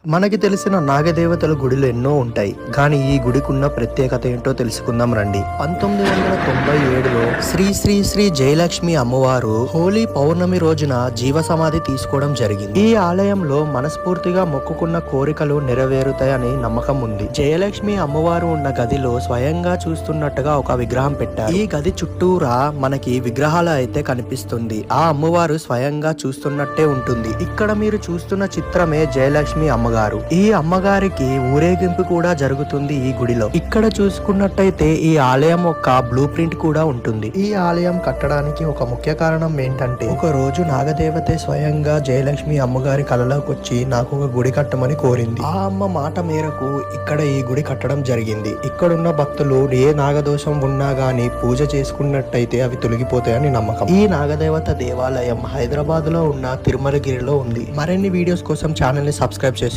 మనకి తెలిసిన నాగదేవతల గుడిలు ఎన్నో ఉంటాయి, కానీ ఈ గుడికున్న ప్రత్యేకత ఏంటో తెలుసుకుందాం రండి. 1997లో శ్రీ శ్రీ శ్రీ జయలక్ష్మి అమ్మవారు హోలీ పౌర్ణమి రోజున జీవ సమాధి తీసుకోవడం జరిగింది. ఈ ఆలయంలో మనస్ఫూర్తిగా మొక్కుకున్న కోరికలు నెరవేరుతాయని నమ్మకం ఉంది. జయలక్ష్మి అమ్మవారు ఉన్న గదిలో స్వయంగా చూస్తున్నట్టుగా ఒక విగ్రహం పెట్టారు. ఈ గది చుట్టూరా మనకి విగ్రహాలు అయితే కనిపిస్తుంది. ఆ అమ్మవారు స్వయంగా చూస్తున్నట్టే ఉంటుంది. ఇక్కడ మీరు చూస్తున్న చిత్రమే జయలక్ష్మి అమ్మగారు. ఈ అమ్మగారికి ఊరేగింపు కూడా జరుగుతుంది ఈ గుడిలో. ఇక్కడ చూసుకున్నట్టయితే ఈ ఆలయం ఒక బ్లూ ప్రింట్ కూడా ఉంటుంది. ఈ ఆలయం కట్టడానికి ఒక ముఖ్య కారణం ఏంటంటే, ఒక రోజు నాగదేవతే స్వయంగా జయలక్ష్మి అమ్మగారి కలలోకి వచ్చి నాకు ఒక గుడి కట్టమని కోరింది. ఆ అమ్మ మాట మేరకు ఇక్కడ ఈ గుడి కట్టడం జరిగింది. ఇక్కడున్న భక్తులు ఏ నాగదోషం ఉన్నా గానీ పూజ చేసుకున్నట్టయితే అవి తొలగిపోతాయని నమ్మకం. ఈ నాగదేవత దేవాలయం హైదరాబాద్ లో ఉన్న తిరుమలగిరిలో ఉంది. మరిన్ని వీడియోస్ కోసం ఛానల్ ని సబ్స్క్రైబ్ చేసుకోండి.